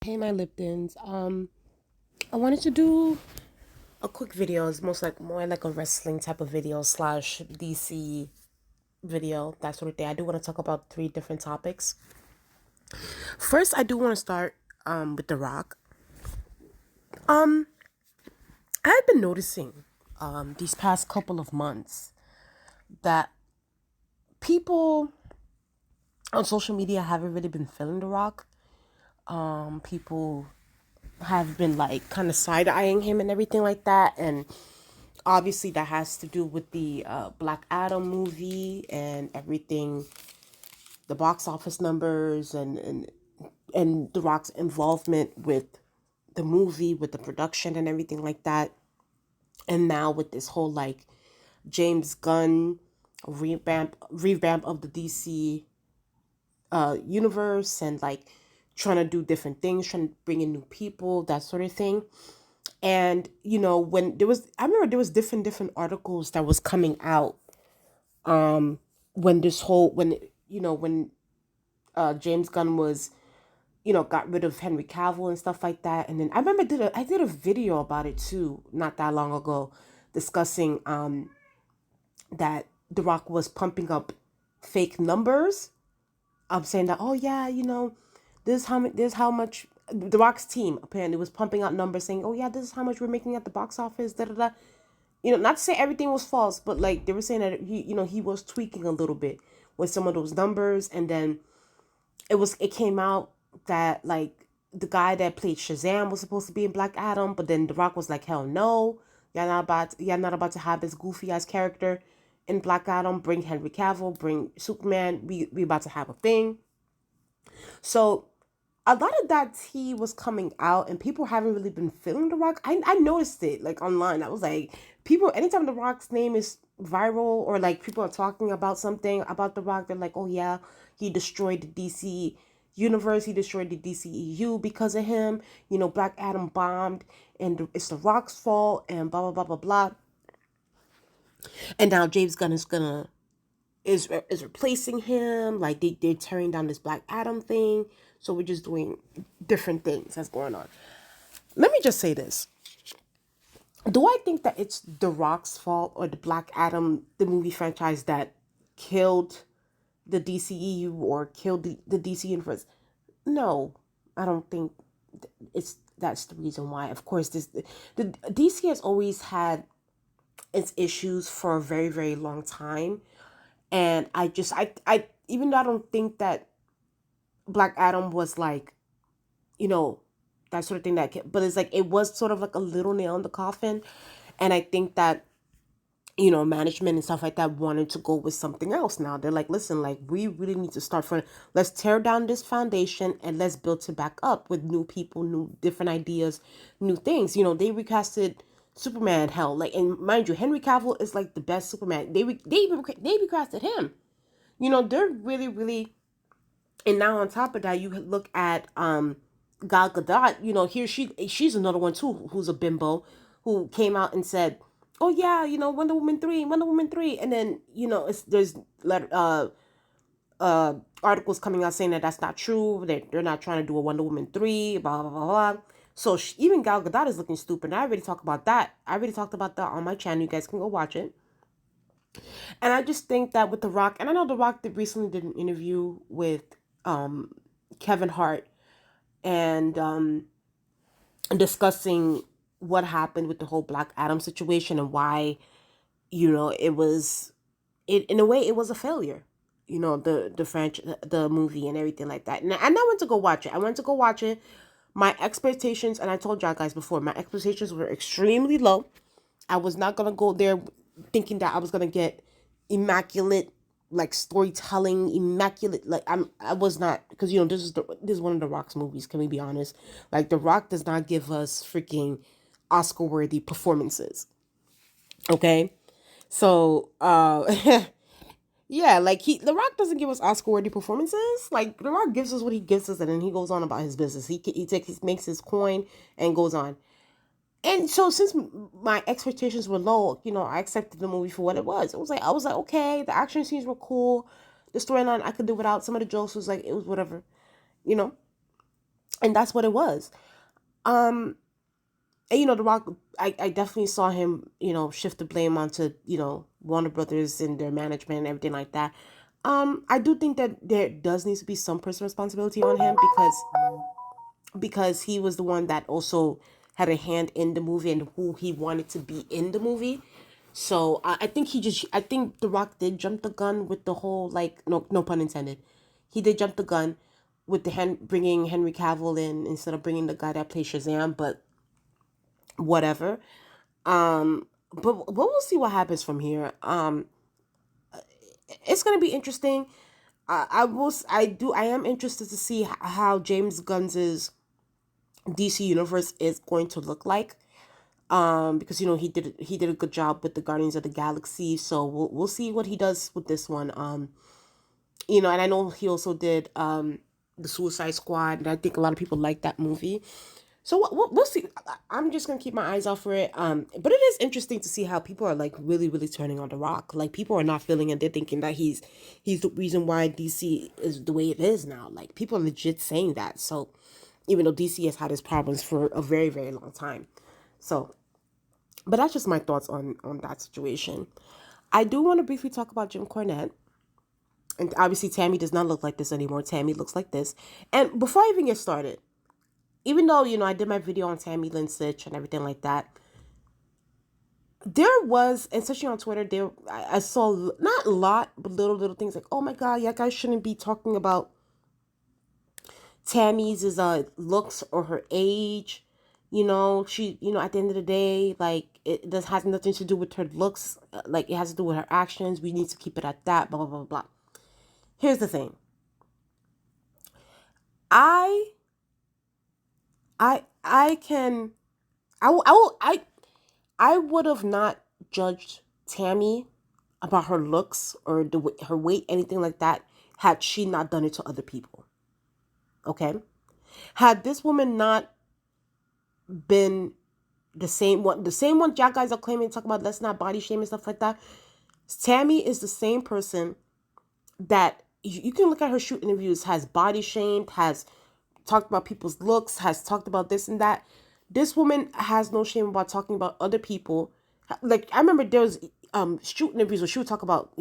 Hey, my Liptons. I wanted to do a quick video. It's more like a wrestling type of video slash DC video, that sort of thing. I do want to talk about three different topics. First, I do want to start with The Rock. Um, I've been noticing these past couple of months that people on social media haven't really been feeling The Rock. People have been like kind of side eyeing him and everything like that, and obviously that has to do with the Black Adam movie and everything, the box office numbers and The Rock's involvement with the movie, with the production and everything like that. And now with this whole like James Gunn revamp of the DC universe, and like trying to do different things, trying to bring in new people, that sort of thing. And when I remember there was different articles that was coming out when this whole when James Gunn was got rid of Henry Cavill and stuff like that. And then I remember I did a video about it too not that long ago, discussing that The Rock was pumping up fake numbers. I'm saying that, oh yeah, this is how much The Rock's team apparently was pumping out numbers, saying, oh yeah, this is how much we're making at the box office, da da da. Not to say everything was false, but like they were saying that he was tweaking a little bit with some of those numbers. And then it came out that like the guy that played Shazam was supposed to be in Black Adam, but then The Rock was like, hell no, y'all not about to have this goofy ass character in Black Adam. Bring Henry Cavill, bring Superman. We about to have a thing. So a lot of that tea was coming out, and people haven't really been feeling The Rock. I noticed it like online. I was like, people, anytime The Rock's name is viral, or like people are talking about something about The Rock, they're like, oh yeah, he destroyed the DC universe, he destroyed the DCEU because of him. Black Adam bombed, and it's The Rock's fault, and blah blah blah blah blah. And now James Gunn is replacing him. Like they're tearing down this Black Adam thing. So we're just doing different things that's going on. Let me just say this. Do I think that it's The Rock's fault or the Black Adam, the movie franchise, that killed the DCEU or killed the DC universe? No, I don't think that's the reason why. Of course, the DC has always had its issues for a very, very long time. And I even though I don't think that Black Adam was like, you know, that sort of thing but it's like it was sort of like a little nail in the coffin. And I think that, management and stuff like that wanted to go with something else now. They're like, listen, like we really need to start from, let's tear down this foundation and let's build it back up with new people, new different ideas, new things. They recasted Superman, hell, like, and mind you, Henry Cavill is like the best Superman. They recasted him. They're really, really. And now on top of that, you look at Gal Gadot. She's another one too who's a bimbo, who came out and said, "Oh yeah, Wonder Woman 3," and then there's articles coming out saying that that's not true. They're not trying to do a Wonder Woman 3, blah blah blah blah. So even Gal Gadot is looking stupid. And I already talked about that. I already talked about that on my channel. You guys can go watch it. And I just think that with The Rock, and I know The Rock recently did an interview with um, Kevin Hart, and discussing what happened with the whole Black Adam situation, and why it was, in a way it was a failure. The movie and everything like that. And I went to go watch it. My expectations, and I told y'all guys before, my expectations were extremely low. I was not gonna go there thinking that I was gonna get immaculate, like, storytelling, immaculate. Like, I was not, because this is one of The Rock's movies. Can we be honest? Like, The Rock does not give us freaking Oscar worthy performances. Okay, so yeah, like The Rock doesn't give us Oscar worthy performances. Like, The Rock gives us what he gives us, and then he goes on about his business. He makes his coin and goes on. And so since my expectations were low, I accepted the movie for what it was. I was like, okay, the action scenes were cool. The storyline I could do without. Some of the jokes was like, it was whatever, you know. And that's what it was. Um, and The Rock, I definitely saw him, shift the blame onto, Warner Brothers and their management and everything like that. I do think that there does need to be some personal responsibility on him because he was the one that also had a hand in the movie and who he wanted to be in the movie. So I think The Rock did jump the gun with the whole, like, no pun intended. He did jump the gun with bringing Henry Cavill in instead of bringing the guy that plays Shazam, but whatever. But we'll see what happens from here. It's gonna be interesting. I am interested to see how James Gunn's DC universe is going to look like. Because he did a good job with the Guardians of the Galaxy, so we'll see what he does with this one. And I know he also did the Suicide Squad, and I think a lot of people like that movie. So we'll see. I'm just gonna keep my eyes out for it. But it is interesting to see how people are like really, really turning on The Rock. Like, people are not feeling it. They're thinking that he's the reason why DC is the way it is now. Like, people are legit saying that. So even though DC has had its problems for a very, very long time. So, but that's just my thoughts on that situation. I do want to briefly talk about Jim Cornette. And obviously, Tammy does not look like this anymore. Tammy looks like this. And before I even get started, even though, I did my video on Tammy Lynn Sitch and everything like that, there was, especially on Twitter, I saw not a lot, but little things like, oh my God, you guys shouldn't be talking about Tammy's looks or her age. She, at the end of the day, like, this has nothing to do with her looks. Like, it has to do with her actions. We need to keep it at that, blah, blah, blah, blah. Here's the thing. I I can I would have not judged Tammy about her looks or her weight, anything like that, had she not done it to other people. Okay? Had this woman not been the same one y'all guys are claiming, talk about let's not body shame and stuff like that. Tammy is the same person that you can look at her shoot interviews, has body shamed, has talked about people's looks, has talked about this and that. This woman has no shame about talking about other people. Like, I remember there was shoot interviews where she would talk about,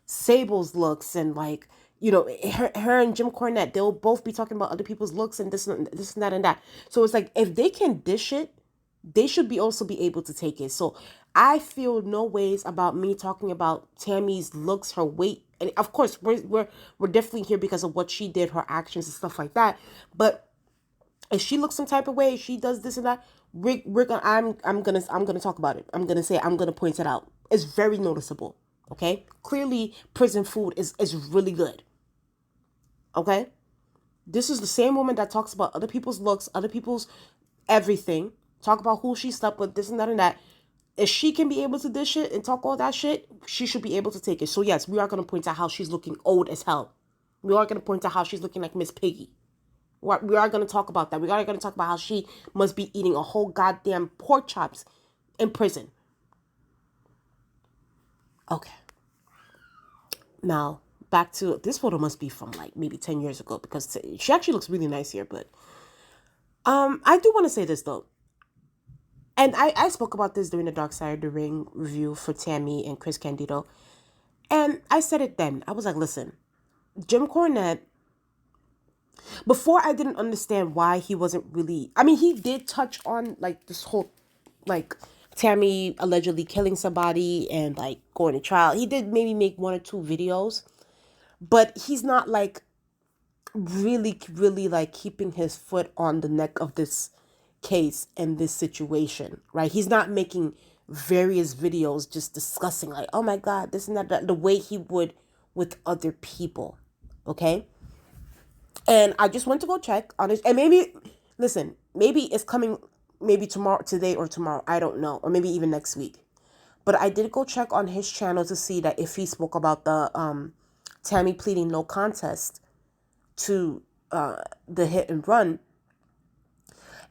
Sable's looks, and like, her and Jim Cornette, they'll both be talking about other people's looks and this and that and that. So it's like, if they can dish it, they should be also be able to take it. So I feel no ways about me talking about Tammy's looks, her weight, and of course we're definitely here because of what she did, her actions and stuff like that. But if she looks some type of way, if she does this and that, we're gonna I'm gonna talk about it. I'm gonna point it out. It's very noticeable. Okay, clearly prison food is really good. Okay, this is the same woman that talks about other people's looks, other people's everything, talk about who she slept with, this and that and that. If she can be able to dish it and talk all that shit, she should be able to take it. So yes, we are going to point out how she's looking old as hell. We are going to point out how she's looking like Miss Piggy. We are going to talk about that. We are going to talk about how she must be eating a whole goddamn pork chops in prison. Okay. Now, back to this photo must be from like maybe 10 years ago, because she actually looks really nice here. But I do want to say this though. And I spoke about this during the Dark Side of the Ring review for Tammy and Chris Candido. And I said it then. I was like, listen, Jim Cornette, before I didn't understand why he wasn't really, I mean, he did touch on like this whole, like, Tammy allegedly killing somebody and like going to trial. He did maybe make one or two videos, but he's not like really like keeping his foot on the neck of this case and this situation, right? He's not making various videos just discussing like, oh my God, this and that, the way he would with other people. Okay. And I just went to go check on it. And maybe, listen, maybe it's coming maybe tomorrow, today or tomorrow. I don't know. Or maybe even next week. But I did go check on his channel to see that if he spoke about the Tammy pleading no contest to the hit and run.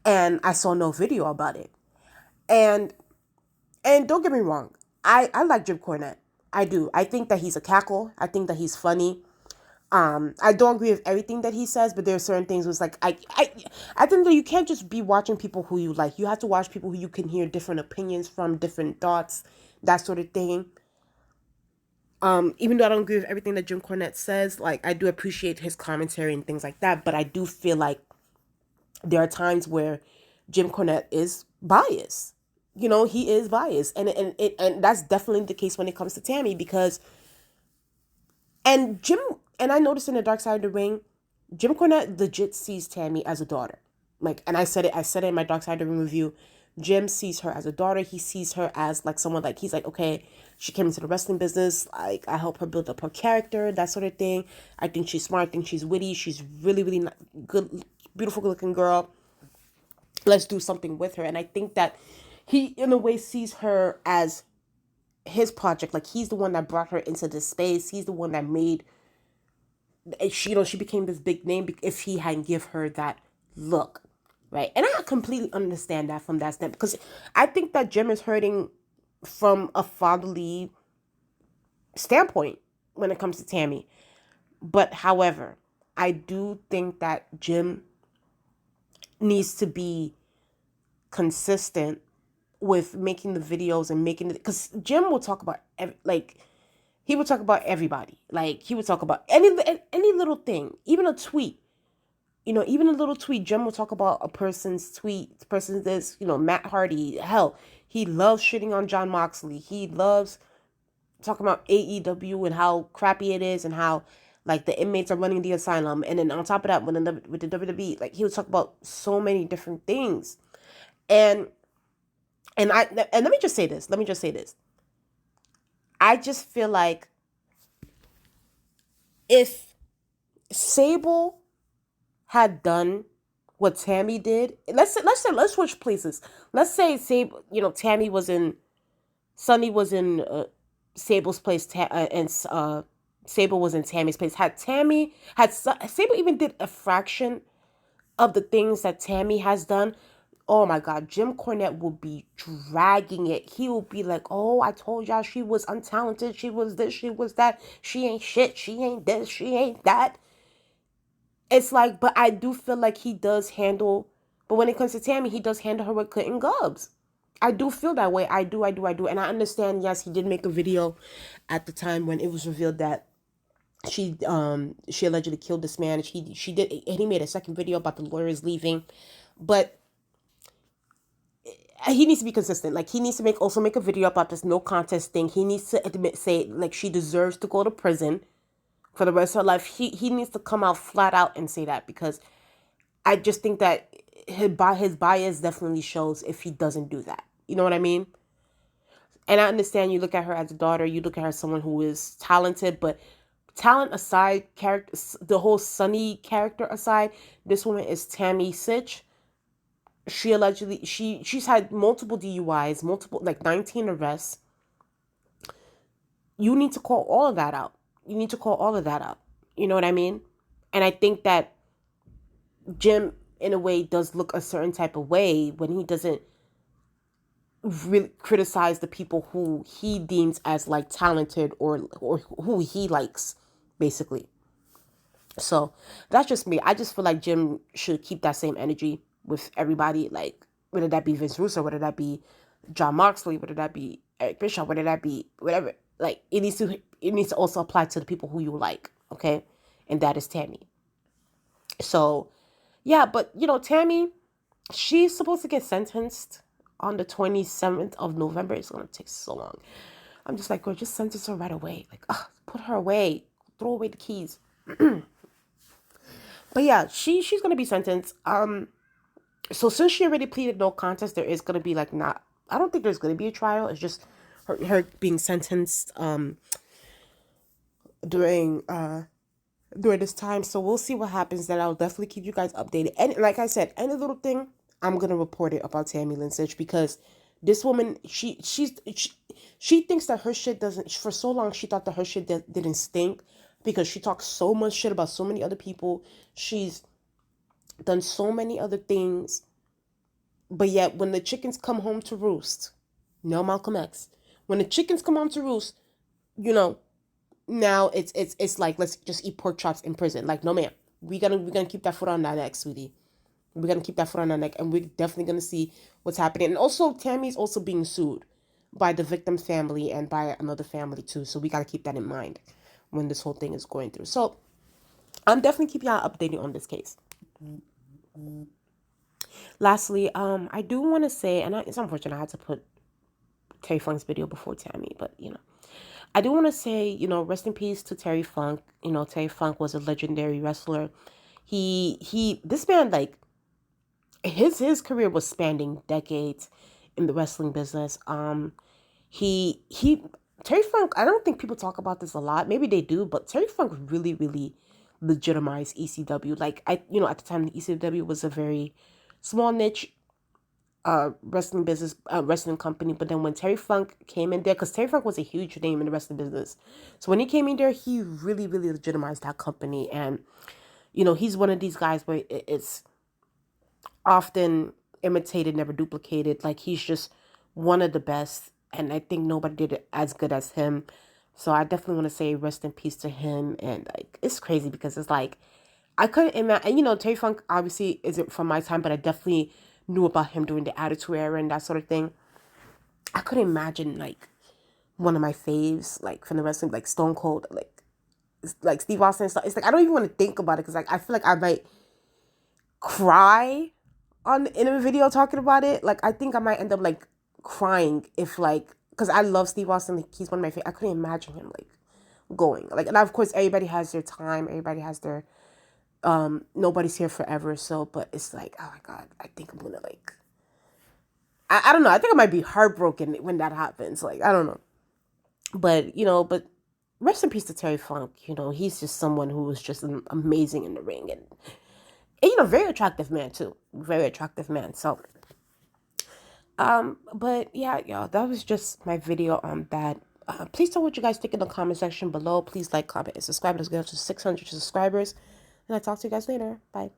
And I saw no video about it. And don't get me wrong, I like Jim Cornette. I do. I think that he's a cackle. I think that he's funny. I don't agree with everything that he says, but there are certain things was like I think that you can't just be watching people who you like. You have to watch people who you can hear different opinions from, different thoughts, that sort of thing. Even though I don't agree with everything that Jim Cornette says, like I do appreciate his commentary and things like that, but I do feel like there are times where Jim Cornette is biased. You know, he is biased, and that's definitely the case when it comes to Tammy because and Jim and I noticed in the Dark Side of the Ring, Jim Cornette legit sees Tammy as a daughter. Like, and I said it in my Dark Side of the Ring review. Jim sees her as a daughter. He sees her as like someone like he's like, okay, she came into the wrestling business. Like, I help her build up her character, that sort of thing. I think she's smart. I think she's witty. She's really, really good, beautiful, good looking girl. Let's do something with her. And I think that he, in a way, sees her as his project. Like, he's the one that brought her into this space. He's the one that made she, you know, she became this big name if he hadn't give her that look, right? And I completely understand that from that step because I think that Jim is hurting from a fatherly standpoint when it comes to Tammy. But however, I do think that Jim needs to be consistent with making the videos and making it because Jim will talk about like he would talk about everybody. Like he would talk about any little thing, even a tweet. You know, even a little tweet. Jim will talk about a person's tweet, person this, you know, Matt Hardy. Hell, he loves shitting on John Moxley. He loves talking about AEW and how crappy it is and how like the inmates are running the asylum. And then on top of that, with the WWE, like he would talk about so many different things. And and let me just say this. Let me just say this. I just feel like if Sable had done what Tammy did, let's switch places. Let's say Sable, you know, Tammy was in Sunny was in Sable's place, and Sable was in Tammy's place. Sable even did a fraction of the things that Tammy has done, oh my God, Jim Cornette will be dragging it. He will be like, oh, I told y'all she was untalented. She was this, she was that. She ain't shit. She ain't this, she ain't that. It's like, but I do feel like he does handle, but when it comes to Tammy, he does handle her with cotton gloves. I do feel that way. I do. And I understand, yes, he did make a video at the time when it was revealed that she allegedly killed this man. She did, and he made a second video about the lawyers leaving. But he needs to be consistent. Like he needs to make a video about this no contest thing. He needs to say like she deserves to go to prison for the rest of her life. He needs to come out flat out and say that because I just think that his bias definitely shows if he doesn't do that. You know what I mean? And I understand you look at her as a daughter, you look at her as someone who is talented, but talent aside, character, the whole Sunny character aside, this woman is Tammy Sitch. She allegedly she's had multiple DUIs, multiple like 19 arrests. You need to call all of that out. You need to call all of that out. You know what I mean? And I think that Jim in a way does look a certain type of way when he doesn't really criticize the people who he deems as like talented or who he likes basically. So that's just me. I just feel like Jim should keep that same energy with everybody, like whether that be Vince Russo, whether that be John Moxley, whether that be Eric Bischoff, whether that be whatever. Like it needs to also apply to the people who you like, okay? And that is Tammy. So yeah, but you know, Tammy, she's supposed to get sentenced on the 27th of November. It's gonna take so long. I'm just like, girl, just sentence her right away. Like, put her away. Throw away the keys. But yeah, she's gonna be sentenced. So since she already pleaded no contest, there is gonna be like not. I don't think there's gonna be a trial. It's just her being sentenced during during this time. So we'll see what happens. Then I'll definitely keep you guys updated. And like I said, any little thing, I'm gonna report it about Tammy Lynn Sitch because this woman, she thinks that her shit doesn't. For so long, she thought that her shit didn't stink because she talks so much shit about so many other people. She's done so many other things, but yet when the chickens come home to roost, no Malcolm X, when the chickens come home to roost, you know, now it's like, let's just eat pork chops in prison. Like, no ma'am, we're gonna keep that foot on that neck, sweetie. We're gonna keep that foot on our neck, and we're definitely gonna see what's happening. And also, Tammy's also being sued by the victim's family and by another family too. So we gotta keep that in mind when this whole thing is going through. So I'm definitely keeping y'all updated on this case. Lastly, I do want to say, and it's unfortunate I had to put Terry Funk's video before Tammy, but I do want to say, rest in peace to Terry Funk. Terry Funk was a legendary wrestler. This man, like, his career was spanning decades in the wrestling business. He Terry Funk, I don't think people talk about this a lot. Maybe they do, but Terry Funk really, really legitimized ECW. Like, at the time, the ECW was a very small niche wrestling business, wrestling company. But then when Terry Funk came in there, because Terry Funk was a huge name in the wrestling business, so when he came in there, he really, really legitimized that company. And he's one of these guys where it's often imitated, never duplicated. Like, he's just one of the best, and I think nobody did it as good as him. So I definitely want to say rest in peace to him. And like, it's crazy because it's like, I couldn't imagine. Terry Funk obviously isn't from my time, but I definitely knew about him during the Attitude Era and that sort of thing. I couldn't imagine like one of my faves, like from the wrestling, like Stone Cold, like Steve Austin and stuff. It's like, I don't even want to think about it because like, I feel like I might cry in a video talking about it. Like, I think I might end up like crying if like, because I love Steve Austin. Like, he's one of my favorite. I couldn't imagine him like going like, and of course everybody has their time. Everybody has their nobody's here forever. So, but it's like, oh my God, I think I'm gonna like, I don't know. I think I might be heartbroken when that happens. Like, I don't know. But rest in peace to Terry Funk. He's just someone who was just amazing in the ring, and very attractive man too. Very attractive man. So, but yeah, y'all, that was just my video on that. Please tell what you guys think in the comment section below. Please like, comment, and subscribe. Let's get up to 600 subscribers. And I'll talk to you guys later. Bye.